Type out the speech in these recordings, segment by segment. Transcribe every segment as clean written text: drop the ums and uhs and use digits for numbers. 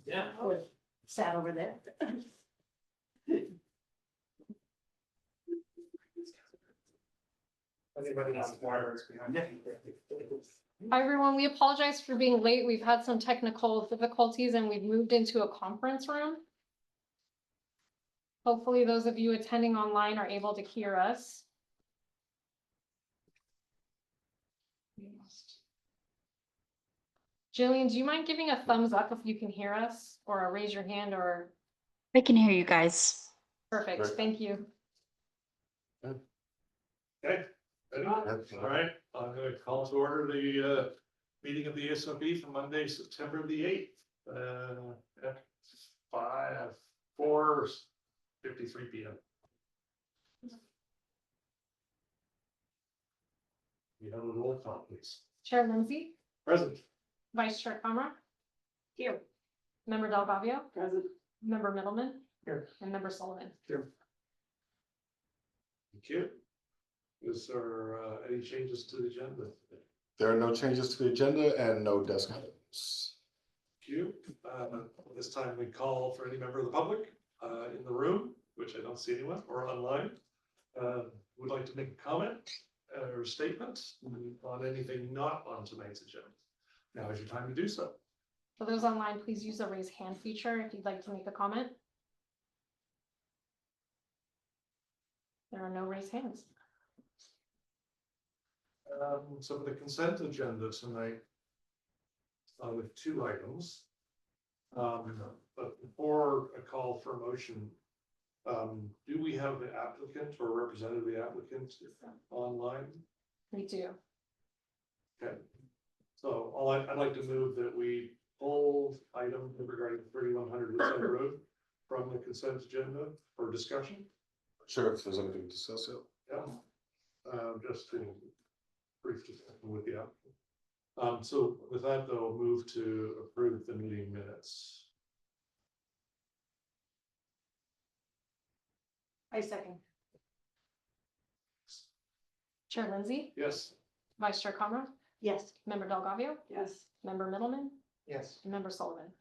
Yeah. Sat over there. Anybody else wires behind it? Hi, everyone. We apologize for being late. We've had some technical difficulties and we've moved into a conference room. Hopefully, those of you attending online are able to hear us. Jillian, do you mind giving a thumbs up if you can hear us, or raise your hand, or I can hear you guys. perfect, Great. thank you. Okay. Ready? All right, I'm gonna call to order the meeting of the ASOB for Monday, September the 8th. At 4:53 p.m. You have a roll call, please. Chair Lindsay, Present. Vice Chair Comra, Here. Member Delgado, Present. Member Middleman, Here. and Member Sullivan. Thank you. Is there any changes to the agenda? There are no changes to the agenda and no desk items. Thank you. This time we call for any member of the public in the room, which I don't see anyone, or online. Would like to make a comment or statement on anything not on tonight's agenda. Now is your time to do so. For those online, please use the raise hand feature if you'd like to make a comment. There are no raised hands. So for the consent agenda tonight, with 2 items. But before a call for a motion, do we have the applicant or representative of the applicant online? We do. Okay. So I'd like to move that we pull item regarding 3100 Woodside Road from the consent agenda for discussion. Sure, if there's anything to discuss, yeah. Yeah. Just to brief discussion with the applicant. So with that, though, I'll move to approve the meeting minutes. I second. Chair Lindsay, Yes. Vice Chair Comra, Yes. Member Delgado, Yes. Member Middleman, Yes, and Member Sullivan.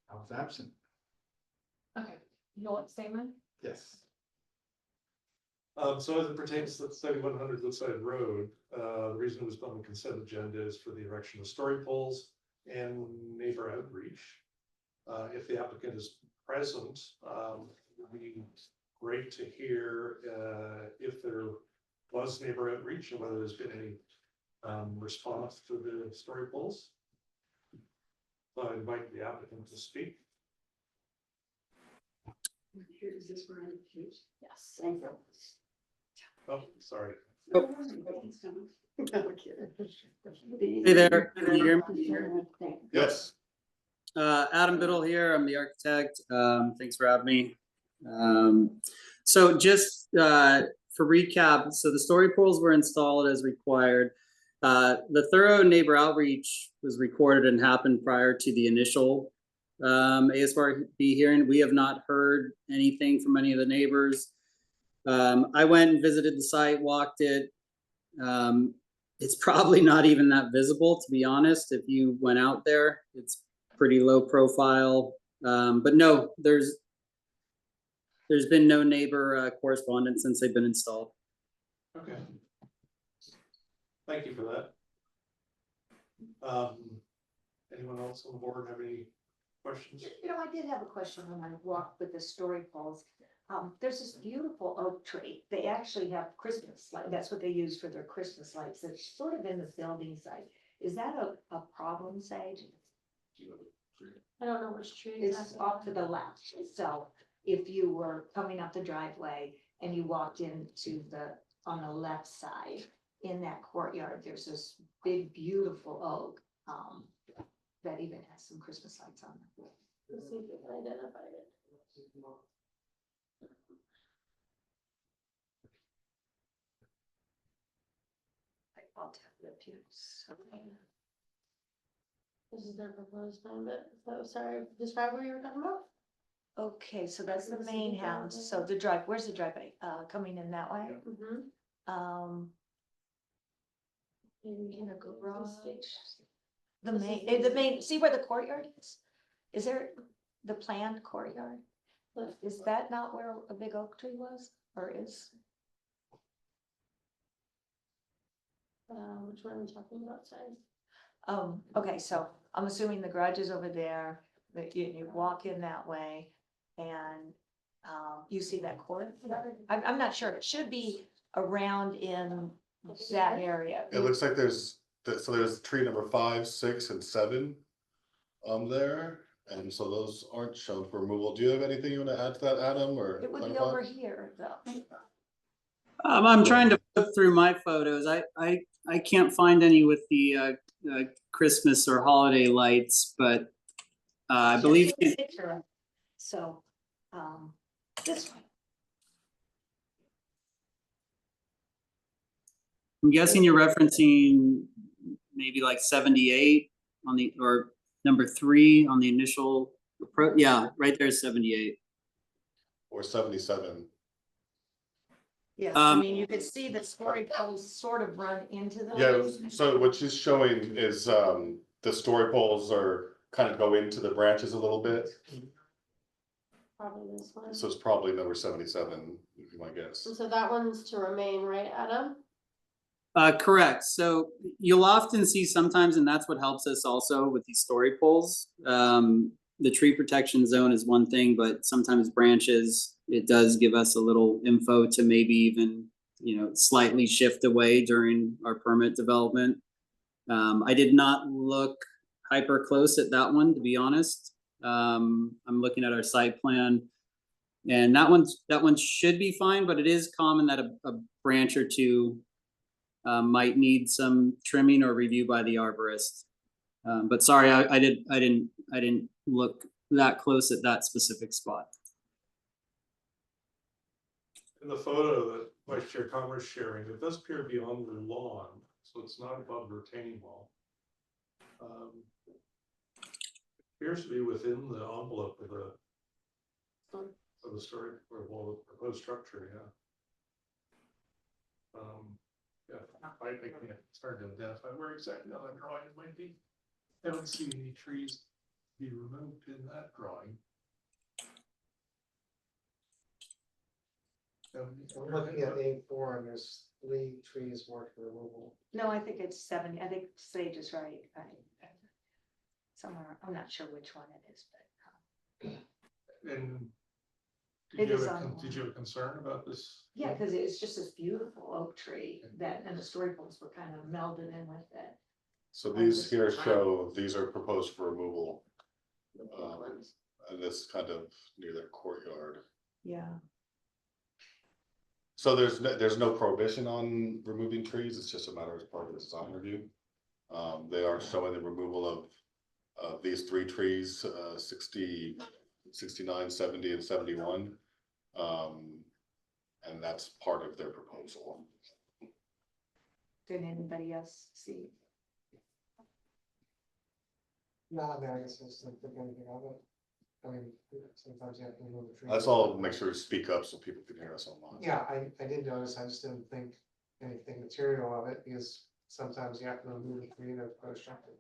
I was absent. Okay, you'll abstain then? Yes. So as it pertains to 3100 Woodside Road, the reason it was on the consent agenda is for the erection of story poles and neighbor outreach. If the applicant is present, it'd be great to hear if there was neighbor outreach and whether there's been any response to the story poles. So I invite the applicant to speak. Is this where I choose? Yes. Thank you. Oh, sorry. Hey there, can you hear me? Yes. Adam Biddle here, I'm the architect. Thanks for having me. So just for recap, so the story poles were installed as required. The thorough neighbor outreach was recorded and happened prior to the initial ASRB hearing. We have not heard anything from any of the neighbors. I went and visited the site, walked it. It's probably not even that visible, to be honest. If you went out there, it's pretty low profile. But no, there's been no neighbor correspondence since they've been installed. Okay. Thank you for that. Anyone else on the board have any questions? You know, I did have a question when I walked with the story poles. There's this beautiful oak tree. They actually have Christmas light. That's what they use for their Christmas lights. It's sort of in the building site. Is that a problem, Sage? I don't know which tree. It's exactly. off to the left. So if you were coming up the driveway and you walked into on the left side, in that courtyard, there's this big, beautiful oak, that even has some Christmas lights on it. Let's see if we can identify it. I'll tap it too. This is their proposed plan, but sorry, describe what you were talking about. Okay, so that's the This is main the house. driveway. So where's the driveway? Coming in that way? Mm-hmm. In a garage. the main, see where the courtyard is? Is there the planned courtyard? Is that not where a big oak tree was, or is? Which one are we talking about, sorry? Okay, so I'm assuming the garage is over there, that you walk in that way, and, you see that court. I'm not sure, it should be around in that area. It looks like so there's tree number 5, 6, and 7. There, and so those aren't shown for removal. Do you have anything you wanna add to that, Adam, or? It would be clarify? over here, though. I'm trying to flip through my photos. I can't find any with the Christmas or holiday lights, but I believe. Here's a picture of it. So, this one. I'm guessing you're referencing maybe like 78 on the, or number 3 on the initial, yeah, right there's 78. Or 77? Yes, I Um, mean, you could see the story poles sort of run into those. Yeah, so what she's showing is, the story poles are kind of go into the branches a little bit, Probably this one. so it's probably number 77, would be my guess. And so that one's to remain, right, Adam? Correct. So you'll often see sometimes, and that's what helps us also with these story poles. The tree protection zone is one thing, but sometimes branches, it does give us a little info to maybe even, slightly shift away during our permit development. I did not look hyper close at that one, to be honest. I'm looking at our site plan. And that one should be fine, but it is common that a branch or two might need some trimming or review by the arborist. But sorry, I didn't look that close at that specific spot. In the photo that Vice Chair Commerce sharing, it does appear beyond the lawn, so it's not above the retaining wall. Appears to be within the envelope of the story, or well, the proposed structure, yeah. Yeah, I think it's hard to identify where exactly on that drawing it might be. I don't see any trees be removed in that drawing. I'm looking at A4 and there's 3 trees marked for removal. No, I think it's 70, I think Sage is right. Somewhere, I'm not sure which one it is, but. And It is on the did you have a concern about this? Yeah, because it's just this beautiful oak tree and the story poles were kind of melded in with it. So these here show, these are proposed for removal. And this kind of near their courtyard. Yeah. So there's no prohibition on removing trees, it's just a matter of part of the design review. They are showing the removal of these 3 trees, 60, 69, 70, and 71. And that's part of their proposal. Did anybody else see? No, I mean, I guess I just didn't think anything of it. I mean, sometimes you have to remove a tree. That's all, make sure to speak up so people can hear us online. Yeah, I did notice, I just didn't think anything material of it, because sometimes you have to remove a tree that's constructed.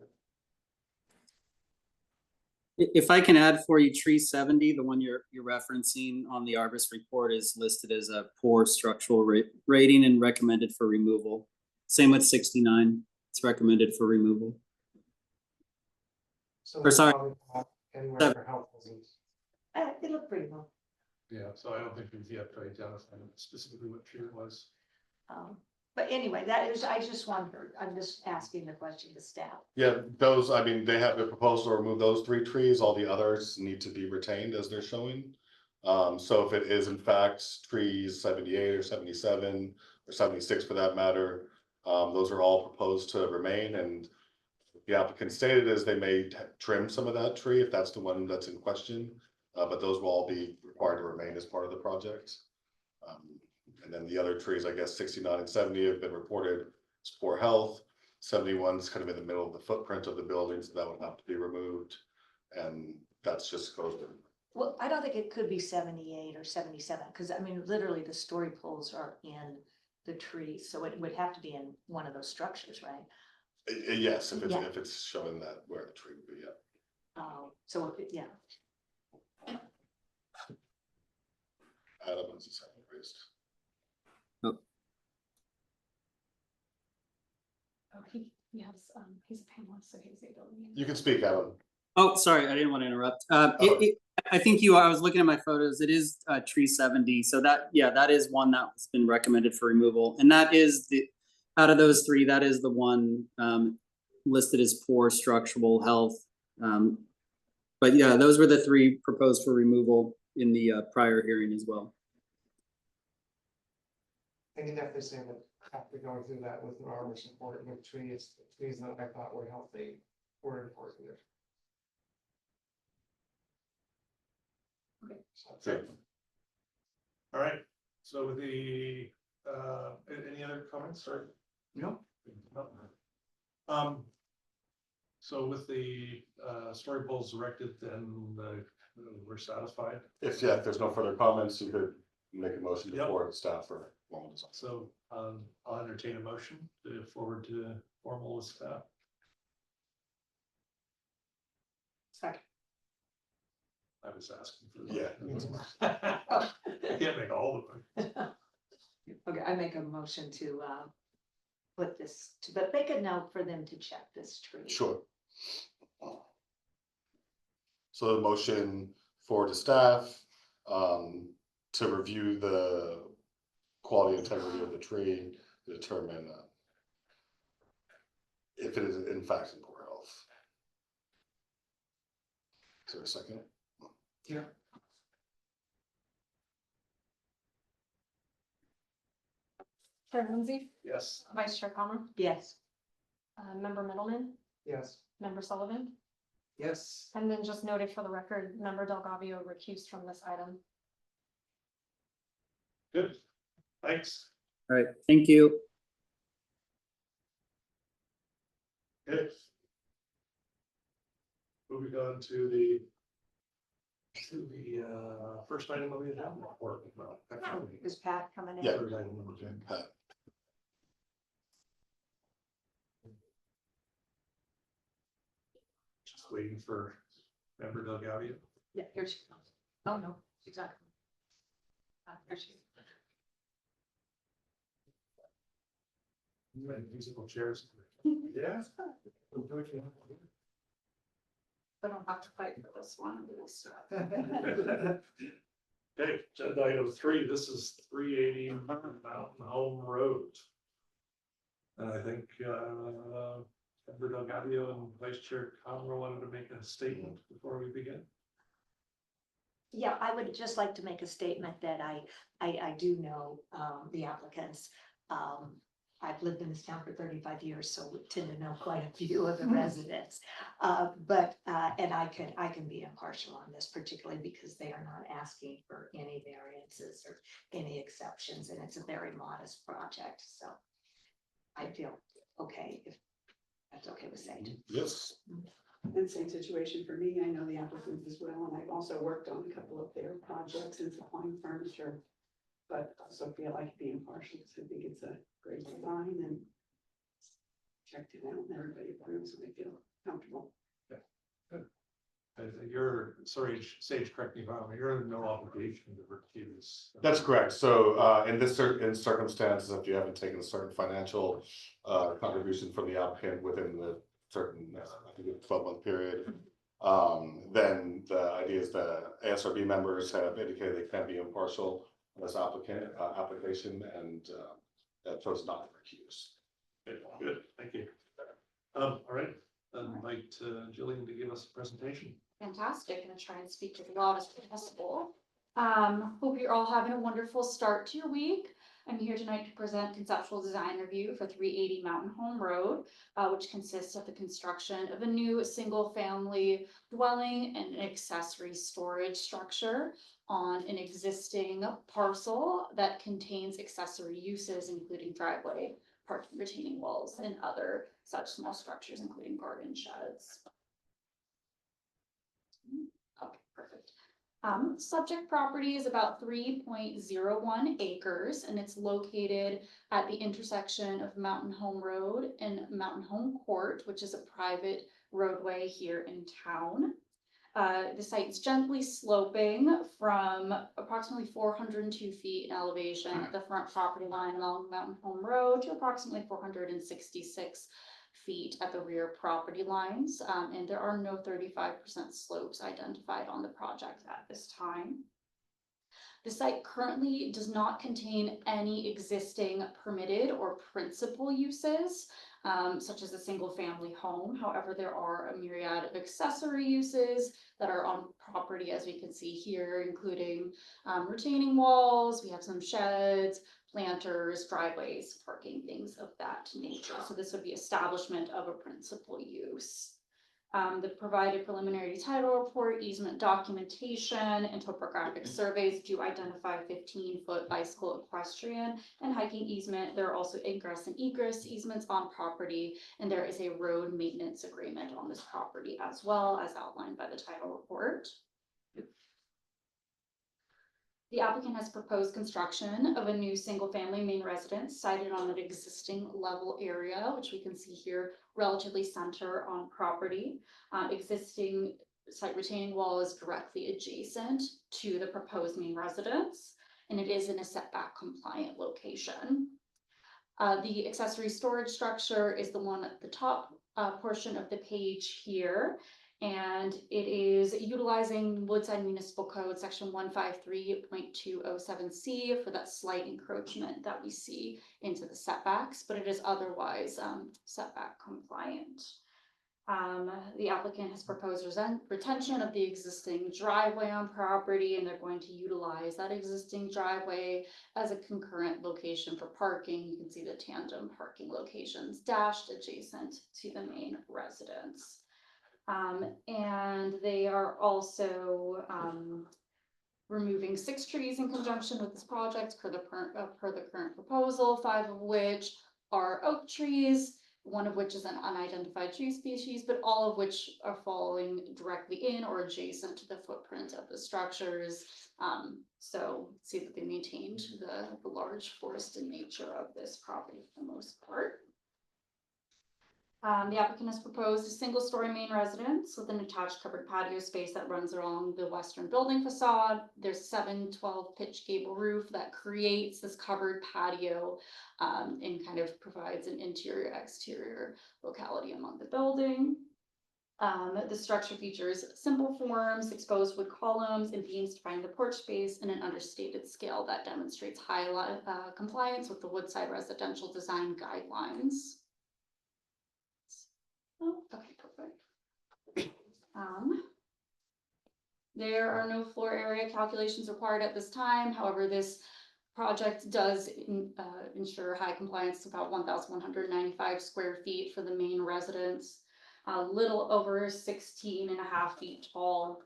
If I can add for you, tree 70, the one you're referencing on the arborist report is listed as a poor structural rating and recommended for removal. Same with 69, it's recommended for removal. So Or there's sorry. probably not anywhere for health reasons. It looked pretty well. Yeah, so I don't think we've yet to identify specifically what tree it was. But anyway, that is, I just wondered, I'm just asking the question to staff. Yeah, those, I mean, they have the proposal to remove those 3 trees, all the others need to be retained as they're showing. So if it is in fact trees 78 or 77 or 76 for that matter, those are all proposed to remain, and the applicant stated is they may trim some of that tree if that's the one that's in question, but those will all be required to remain as part of the project. And then the other trees, I guess 69 and 70 have been reported as poor health. 71's kind of in the middle of the footprint of the building, so that would have to be removed. And that's just goes to. Well, I don't think it could be 78 or 77, because I mean, literally the story poles are in the tree, so it would have to be in one of those structures, right? Yes, if Yeah. it's showing that where the tree would be, yeah. So, yeah, Adam has his hand raised. Oh, yes, he's a panelist, so he's able. You can speak, Adam. Oh, sorry, I didn't want to interrupt. I think I was looking at my photos. It is tree 70. So that, yeah, that is one that's been recommended for removal. And that is out of those three, that is the one listed as poor structural health. But yeah, those were the three proposed for removal in the prior hearing as well. I can definitely say that after going through that with an armor support and with trees that I thought were healthy were important. Okay. So, Good. All right, so with the, any other comments or? No. No. So with the, story poles erected, then, we're satisfied. If there's no further comments, you could make a motion to Yep. forward staff for formal design. So, I'll entertain a motion to forward to formal with staff. second. I was asking for. Yeah. I can't make all of them. Okay, I make a motion to, put this, but make a note for them to check this tree. Sure. So the motion forward to staff, to review the quality and integrity of the tree, to determine if it is in fact in poor health. Is there a second? yeah, Chair Lindsay, Yes, Vice Chair Palmer, Yes, Member Middleman, yes, Member Sullivan, yes, and then just noted for the record, Member Delgado recused from this item. good, thanks. All right, thank you. Good. Moving on to the first item of the agenda. Or, well, actually, is Pat coming in? Yeah. third item of the agenda. Pat. Just waiting for member Delgado. Yeah, here she comes. Oh, no, exactly. There she is. Musical chairs. Yeah. I don't have to fight for this one. Okay, agenda item 3, this is 380 Mountain Home Road. And I think, member Delgado and Vice Chair Conroe wanted to make a statement before we begin. Yeah, I would just like to make a statement that I do know, the applicants. I've lived in this town for 35 years, so we tend to know quite a few of the residents. And I can be impartial on this, particularly because they are not asking for any variances or any exceptions, and it's a very modest project, so I feel okay if that's okay with Sage. Yes. And same situation for me. I know the applicants as well, and I've also worked on a couple of their projects and supplying furniture. But also feel like being impartial, because I think it's a great design and checked it out and everybody approves, and I feel comfortable. You're, sorry, Sage, correct me if I'm wrong, you're in no obligation to recuse. That's correct. So in in circumstances, if you haven't taken a certain financial contribution from the applicant within the certain, I think it's 12-month period, then the idea is the ASRB members have indicated they can be impartial on this application and chose not to recuse. Good, thank you. All right, I'd invite Jillian to give us a presentation. Fantastic, gonna try and speak as loud as possible. Hope you're all having a wonderful start to your week. I'm here tonight to present conceptual design review for 380 Mountain Home Road, which consists of the construction of a new single-family dwelling and an accessory storage structure on an existing parcel that contains accessory uses, including driveway, parking retaining walls, and other such small structures, including garden sheds. Okay, perfect. Subject property is about 3.01 acres, and it's located at the intersection of Mountain Home Road and Mountain Home Court, which is a private roadway here in town. The site's gently sloping from approximately 402 feet in elevation at the front property line along Mountain Home Road to approximately 466 feet at the rear property lines. And there are no 35% slopes identified on the project at this time. The site currently does not contain any existing permitted or principal uses, such as a single family home. However, there are a myriad of accessory uses that are on property, as we can see here, including retaining walls. We have some sheds, planters, driveways, parking, things of that nature. So this would be establishment of a principal use. The provided preliminary title report, easement documentation, and topographic surveys do identify 15-foot bicycle, equestrian, and hiking easement. There are also ingress and egress easements on property, and there is a road maintenance agreement on this property as well, as outlined by the title report. The applicant has proposed construction of a new single-family main residence sited on an existing level area, which we can see here relatively center on property. Existing site retaining wall is directly adjacent to the proposed main residence, and it is in a setback compliant location. The accessory storage structure is the one at the top portion of the page here. And it is utilizing Woodside Municipal Code section 153.207C for that slight encroachment that we see into the setbacks, but it is otherwise setback compliant. The applicant has proposed retention of the existing driveway on property, and they're going to utilize that existing driveway as a concurrent location for parking. You can see the tandem parking locations dashed adjacent to the main residence. And they are also removing 6 trees in conjunction with this project per the current proposal, 5 of which are oak trees, 1 of which is an unidentified tree species, but all of which are falling directly in or adjacent to the footprint of the structures. So see that they maintained the large forested nature of this property for the most part. The applicant has proposed a single-story main residence with an attached covered patio space that runs along the western building facade. There's 7/12 pitch gable roof that creates this covered patio and kind of provides an interior-exterior locality among the building. The structure features simple forms, exposed wood columns, and beams defining the porch space in an understated scale that demonstrates high compliance with the Woodside residential design guidelines. Oh, okay, perfect. There are no floor area calculations required at this time. However, this project does ensure high compliance to about 1,195 square feet for the main residence, a little over 16.5 feet tall.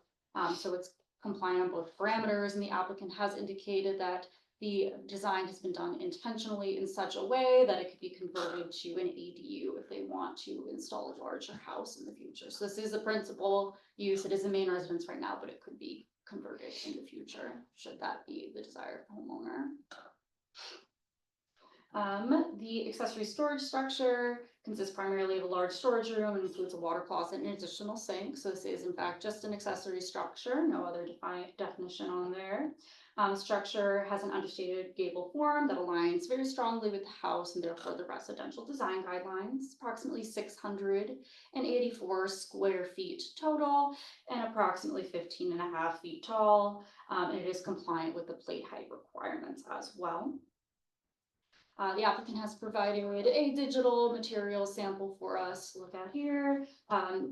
So it's compliant on both parameters, and the applicant has indicated that the design has been done intentionally in such a way that it could be converted to an ADU if they want to install a larger house in the future. So this is a principal use. It is a main residence right now, but it could be converted in the future, should that be the desire of the homeowner. The accessory storage structure consists primarily of a large storage room and includes a water closet and an additional sink. So this is in fact just an accessory structure, no other definition on there. The structure has an understated gable form that aligns very strongly with the house and therefore the residential design guidelines. Approximately 684 square feet total and approximately 15.5 feet tall. And it is compliant with the plate height requirements as well. The applicant has provided a digital material sample for us to look at here.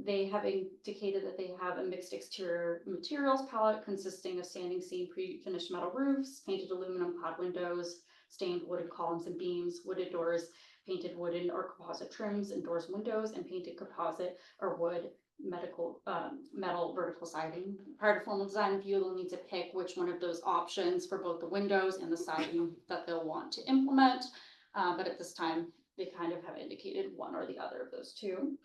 They have indicated that they have a mixed exterior materials palette consisting of standing seam pre-finished metal roofs, painted aluminum clad windows, stained wooden columns and beams, wooded doors, painted wooden or composite trims and doors and windows, and painted composite or wood metal vertical siding. Prior to formal design review, they'll need to pick which one of those options for both the windows and the siding that they'll want to implement. But at this time, they kind of have indicated one or the other of those two.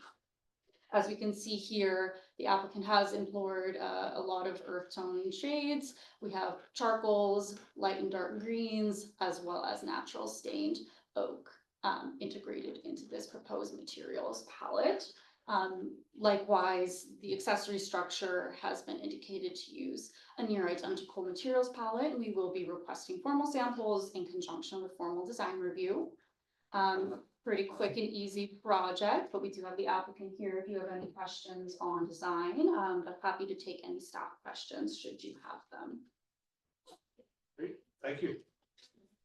As we can see here, the applicant has employed a lot of earth tone shades. We have charcoals, light and dark greens, as well as natural stained oak integrated into this proposed materials palette. Likewise, the accessory structure has been indicated to use a near identical materials palette. We will be requesting formal samples in conjunction with formal design review. Pretty quick and easy project, but we do have the applicant here if you have any questions on design. But happy to take any staff questions should you have them. Great, thank you.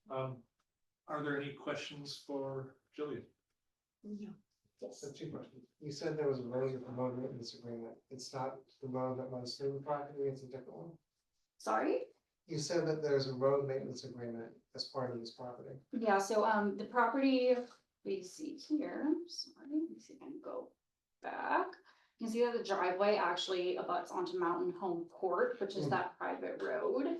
Are there any questions for Jillian? So 2 questions. You said there was a road with the road maintenance agreement. It's not the road that runs through the property, it's a different one. Sorry? You said that there's a road maintenance agreement as part of this property. Yeah, so the property we see here, sorry, let me see if I can go back. You can see that the driveway actually abuts onto Mountain Home Court, which is that private road.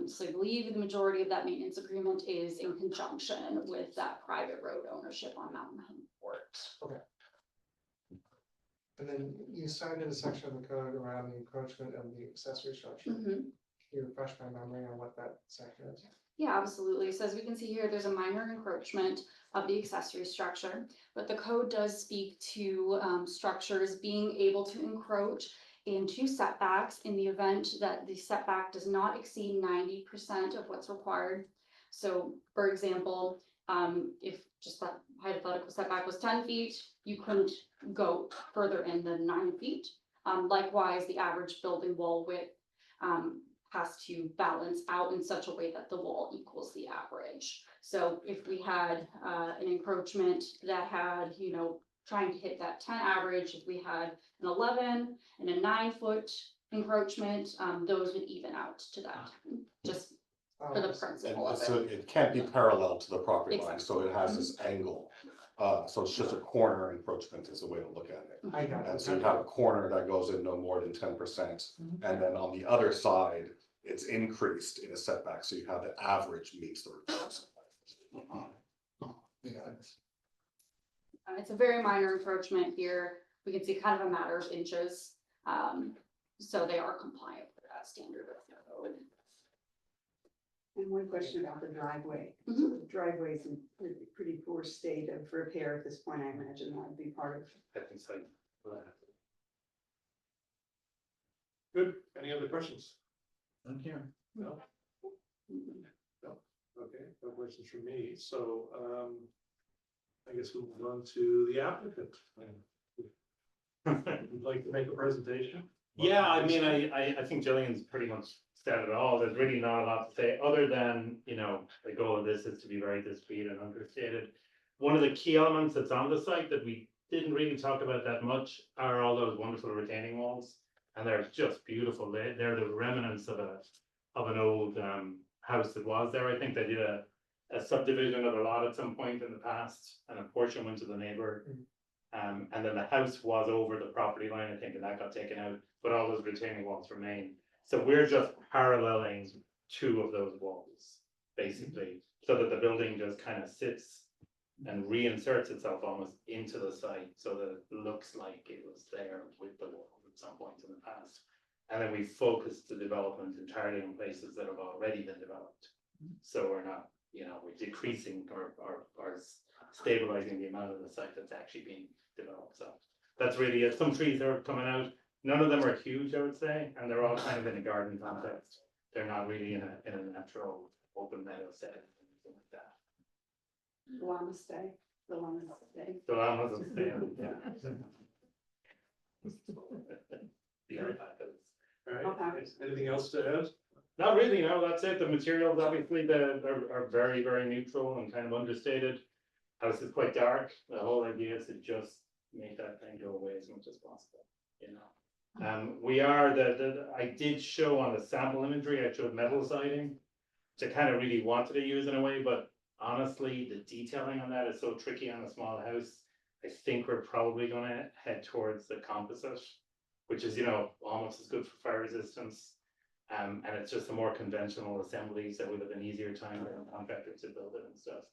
So I believe the majority of that maintenance agreement is in conjunction with that private road ownership on Mountain Home Court. And then you cited a section of the code around the encroachment of the accessory structure. Mhm. Can you refresh my memory on what that section is? Yeah, absolutely. So as we can see here, there's a minor encroachment of the accessory structure, but the code does speak to structures being able to encroach into setbacks in the event that the setback does not exceed 90% of what's required. So for example, if just that hypothetical setback was 10 feet, you couldn't go further in than 9 feet. Likewise, the average building wall width has to balance out in such a way that the wall equals the average. So if we had an encroachment that had, you know, trying to hit that 10 average, if we had an 11 and a 9-foot encroachment, those would even out to that 10, just for the principle And of so it. it can't be parallel to the property line, so it has this angle. So it's just a corner encroachment is the way to look at it. I got And it. so you have a corner that goes in no more than 10%. And then on the other side, it's increased in a setback, so you have the average meets the requirements. It's a very minor encroachment here. We can see kind of a matter of inches. So they are compliant with that standard of the code. And one question about the driveway. So Mhm. the driveway's in pretty poor state of repair at this point. I imagine that would be part of. I think so. Good, any other questions? I'm here. No? No, okay, no questions from me, so, I guess we'll move on to the applicant. Would like to make a presentation? Yeah, I mean, I think Jillian's pretty much said it all. There's really not a lot to say, other than, you know, the goal of this is to be very discreet and understated. One of the key elements that's on the site that we didn't really talk about that much are all those wonderful retaining walls. And they're just beautiful. They're the remnants of an old house that was there. I think they did a subdivision of a lot at some point in the past, and a portion went to the neighbor. And then the house was over the property line, I think, and that got taken out, but all those retaining walls remain. So we're just paralleling 2 of those walls, basically, so that the building just kind of sits and reinserts itself almost into the site, so that it looks like it was there with the wall at some point in the past. And then we focused the development entirely on places that have already been developed. So we're not, you know, we're decreasing or stabilizing the amount of the site that's actually being developed. So that's really it. Some trees are coming out. None of them are huge, I would say, and they're all kind of in a garden context. They're not really in a natural open meadow setting, anything like that. The llama stay, the llama stay. So that wasn't fair, yeah. The alpacas. All right, anything else to add? Not really, no, that's it. The materials, obviously, are very, very neutral and kind of understated. House is quite dark. The whole idea is to just make that thing go away as much as possible, you know. We are I did show on the sample imagery, I showed metal siding, which I kind of really wanted to use in a way, but honestly, the detailing on that is so tricky on a small house. I think we're probably gonna head towards the composite, which is, you know, almost as good for fire resistance. And it's just a more conventional assembly, so it would have been easier time for contractors to build it and stuff.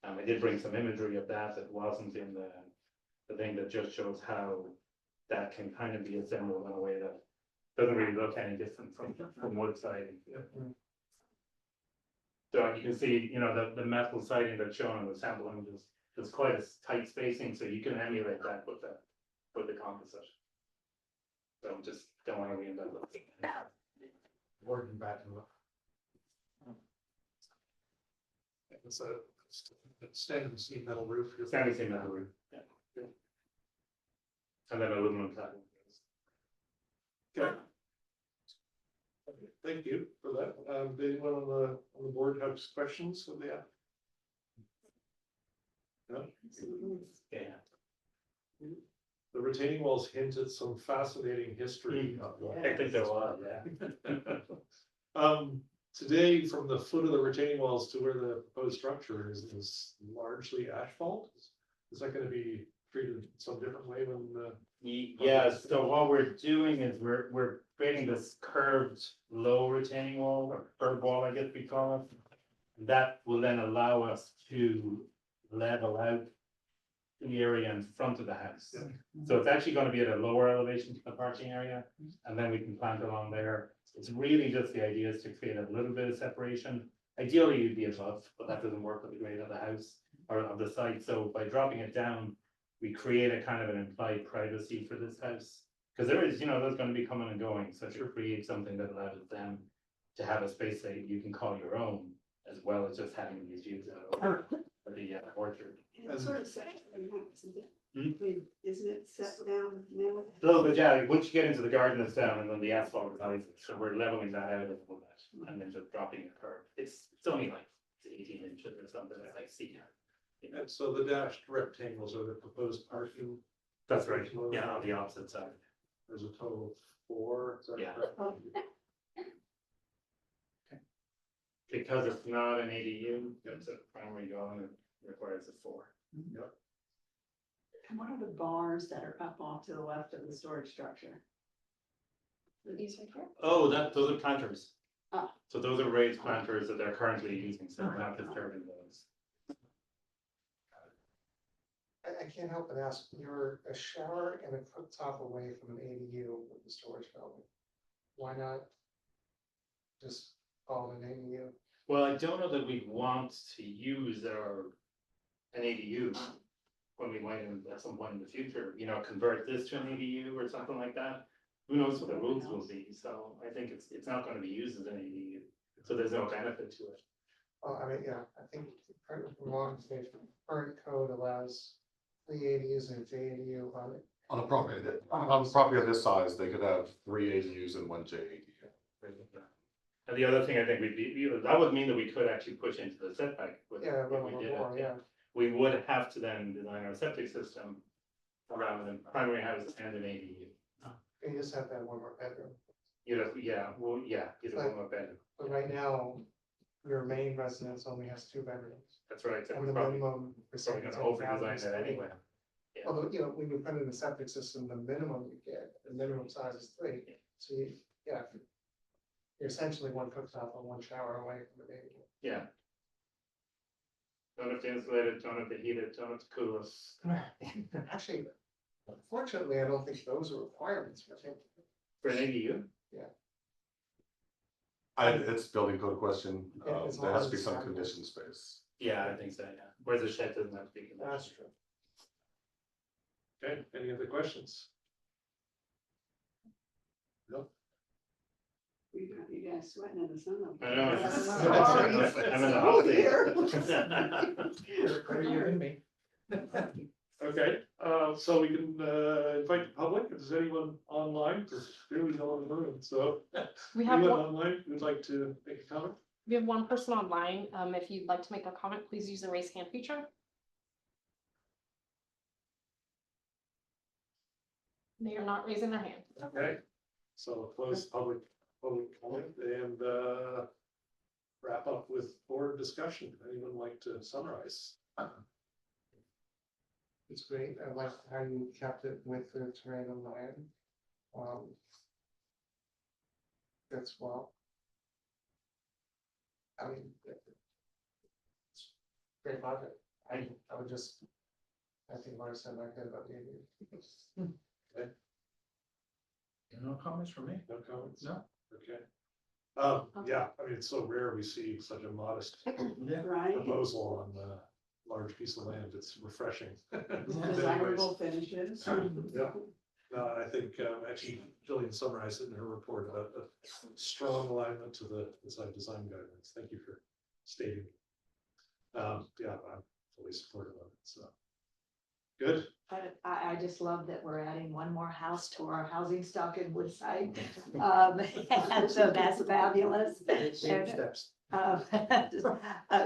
I did bring some imagery of that wasn't in the thing that just shows how that can kind of be assembled in a way that doesn't really look any different from wood siding. So you can see, you know, the metal siding that's shown in the sample images, there's quite a tight spacing, so you can emulate that with the composite. So just don't want to reinvent it. Working back and look. It's a standard seam metal roof. Standing seam metal roof, yeah. And then aluminum cladding. Okay. Thank you for that. Did anyone on the board have questions of the app? No? Yeah. The retaining walls hint at some fascinating history. I think there was, yeah. Today, from the foot of the retaining walls to where the proposed structure is largely asphalt. Is that gonna be treated some different way when Yeah, so what we're doing is we're creating this curved low retaining wall, or curved wall, I guess we call it. That will then allow us to level out the area in front of the house. So it's actually gonna be at a lower elevation to the parking area, and then we can plant along there. It's really just the idea is to create a little bit of separation. Ideally, you'd be above, but that doesn't work with the grade of the house or of the site. So by dropping it down, we create a kind of an implied privacy for this house. Because there is, you know, there's gonna be coming and going, so to create something that allows them to have a space that you can call your own, as well as just having these views out over the orchard. It's sort of set, isn't it? Hmm? I mean, isn't it set down now? A little bit, yeah, once you get into the garden, it's down, and then the asphalt rises, so we're leveling that out a little bit, and then just dropping a curve. It's only like 18 inches or something, it's like see. And so the dashed rectangles are the proposed parking. That's right, yeah, on the opposite side. There's a total of 4. Is that Yeah. correct? Because it's not an ADU, it's a primary dwelling, it requires a 4. Yep. And what are the bars that are up off to the left of the storage structure? These right here? Oh, those are planters. Ah. So those are raised planters that they're currently using, so we're not disturbing those. I can't help but ask, you're a shower and a cooktop away from an ADU with the storage building. Why not just call it an ADU? Well, I don't know that we want to use an ADU when we might at some point in the future, you know, convert this to an ADU or something like that. Who knows what the rules will be, so I think it's not gonna be used as an ADU, so there's no benefit to it. Well, I mean, yeah, I think current current code allows 3 ADUs and a JADU on it. On a property of this size, they could have 3 ADUs and 1 JADU. And the other thing I think that would mean that we could actually push into the setback. Yeah, if a we little did bit it, more, yeah. We would have to then design our septic system around the primary house and an ADU. You just have to have one more bedroom. You'd have, yeah, well, yeah, either one more bedroom, But right now, your main residence only has 2 bedrooms. that's right, so And we're the probably minimum. for gonna septic over-design is that 3. anyway. Although, you know, when you put in the septic system, the minimum you get, the minimum size is 3. So you, yeah. You're essentially 1 cooktop and 1 shower away from the baby. Yeah. Don't have to insulate it, don't have to heat it, don't have to cool it. Actually, unfortunately, I don't think those are requirements. I think, For an ADU? It's building code question, Yeah, as there long has to be as some it's condition space. Yeah, I think so, yeah. Whereas a shed doesn't have to be. that's true. Okay, any other questions? No? We got you guys sweating in the sun. up I there. know. I'm in the Cool hot here. You're in me. Okay, so we can invite the public, if there's anyone online, because clearly no one in the room, so. We have Anyone one, online who'd like to make a comment? we have one person online. If you'd like to make a comment, please use the raise hand feature. They are not raising their hand. Okay, so close public comment and wrap up with board discussion. Anyone like to summarize? It's great. I like how you kept it with the terrain and land. That's well. I mean. It's great project. I would just. I think Laura said like that about the. No comments from me. No comments? No. Okay. Yeah, I mean, it's so rare we see such a modest Yeah. Right? proposal on a large piece of land. It's refreshing. Desirable finishes. Yeah. No, I think, actually, Jillian summarized it in her report about a strong alignment to the site design guidelines. Thank you for stating. Yeah, I'm fully supportive of it, so. Good. I just love that we're adding one more house to our housing stock in Woodside. And so that's fabulous. And, Steps.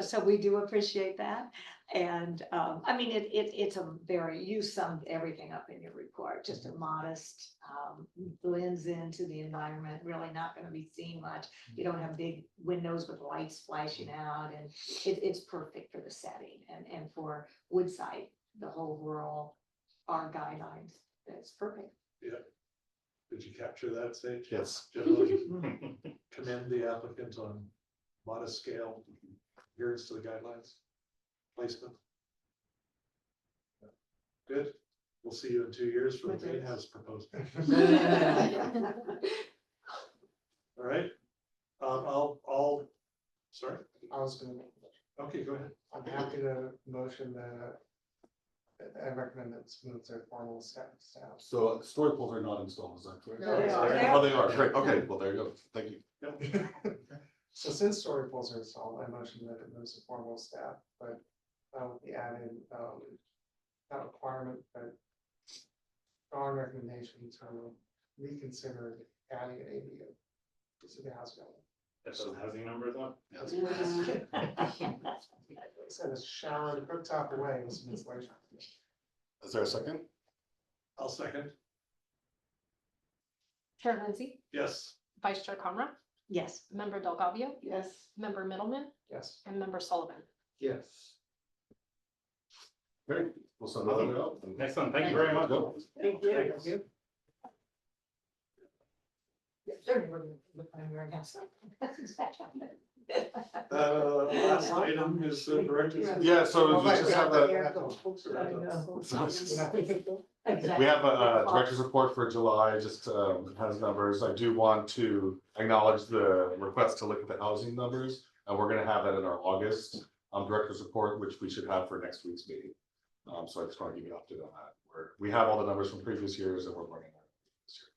so we do appreciate that. And, I mean, it's a very, you summed everything up in your report, just a modest, blends into the environment, really not gonna be seen much. You don't have big windows with lights flashing out, and it's perfect for the setting and for Woodside, the whole rural, our guidelines. That's perfect. Yeah. Did you capture that, Sage? Yes. Generally commend the applicant on modest scale adherence to the guidelines. Placement. Good. We'll see you in 2 years for the greenhouse proposal. All right. Sorry. I was gonna, Okay, go ahead. I'm happy to motion that I recommend that smooth their formal staff. So story poles are not installed, is that correct? No, they are. Oh, they are, great, okay, well, there you go, thank you. So since story poles are installed, I motion that it moves to formal staff, but we added, not requirement, but strong recommendation to reconsider adding an ADU to the house building. That's the housing numbers one. Said a shower and cooktop away with some insulation. Is there a second? I'll second. Chair Lindsay, Yes. Vice Chair Conrad, Yes. Member Delgado, Yes. Member Middleman, Yes. and Member Sullivan. Yes. Great, we'll send another out. Excellent, thank you very much. Thank you. Last item is the director's. Yeah, so we just have a, we have a director's report for July, just has numbers. I do want to acknowledge the request to look at the housing numbers. And we're gonna have that in our August director's report, which we should have for next week's meeting. So I just want to give you an update on that, where we have all the numbers from previous years and we're running that this year,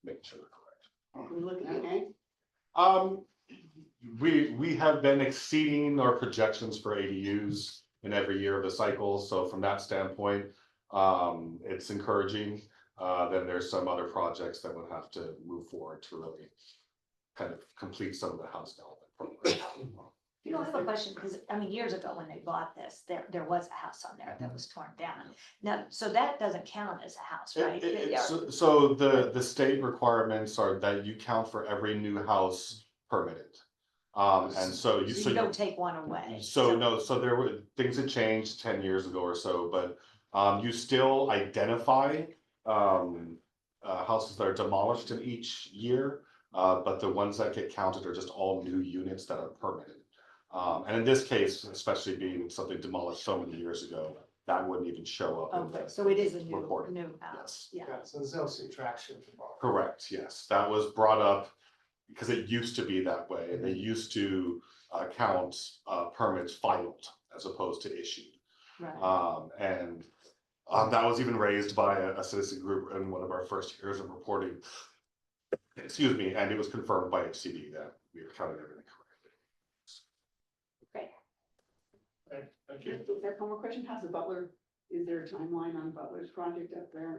making sure they're correct. We looking okay? We have been exceeding our projections for ADUs in every year of the cycle, so from that standpoint, it's encouraging. Then there's some other projects that would have to move forward to really kind of complete some of the house development program. You know, I have a question, because, I mean, years ago when they bought this, there was a house on there that was torn down. Now, so that doesn't count as a house, right? So the state requirements are that you count for every new house permitted. And so you. So you don't take one away. So no, so there were things that changed 10 years ago or so, but you still identify houses that are demolished in each year. But the ones that get counted are just all new units that are permitted. And in this case, especially being something demolished so many years ago, that wouldn't even show up. in Okay, the so it is a new report. house, Yes. yeah. Yeah, so there's no subtraction involved. Correct, yes, that was brought up because it used to be that way, and they used to count permits filed as opposed to issued. Right. And that was even raised by a citizen group in one of our first years of reporting. Excuse me, and it was confirmed by HCD that we were counting everything correctly. Great. Okay, thank you. Is there one more question? How's the Butler, is there a timeline on Butler's project up there?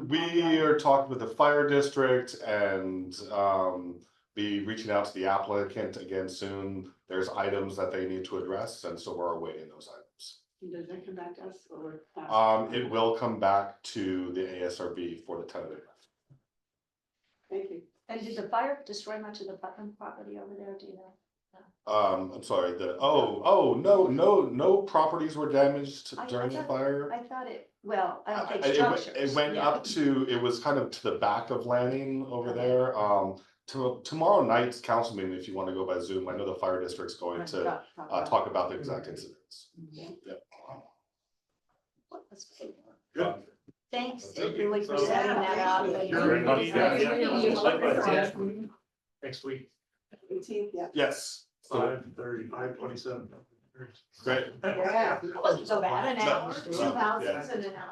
We are talking with the fire district and be reaching out to the applicant again soon. There's items that they need to address, and so we're awaiting those items. Does that come back to us or? It will come back to the ASRB for the tentative. Thank you. And did the fire destroy much of the Putnam property over there, do you know? I'm sorry, no properties were damaged during the fire. I thought it, well, I don't think It structures. went yeah. up to, it was kind of to the back of Lanning over there. Tomorrow night's council meeting, if you want to go by Zoom, I know the fire district's going to talk about the exact incidents. Mhm. Yeah. What was it? Good. Thanks, Thank you. Julie, for setting that up. Very much, yeah. Likewise. Next week, 18th, yeah. Yes. So, 5:30, 5:27. great. Yeah, it wasn't so bad, an hour, No, 2 houses and an hour.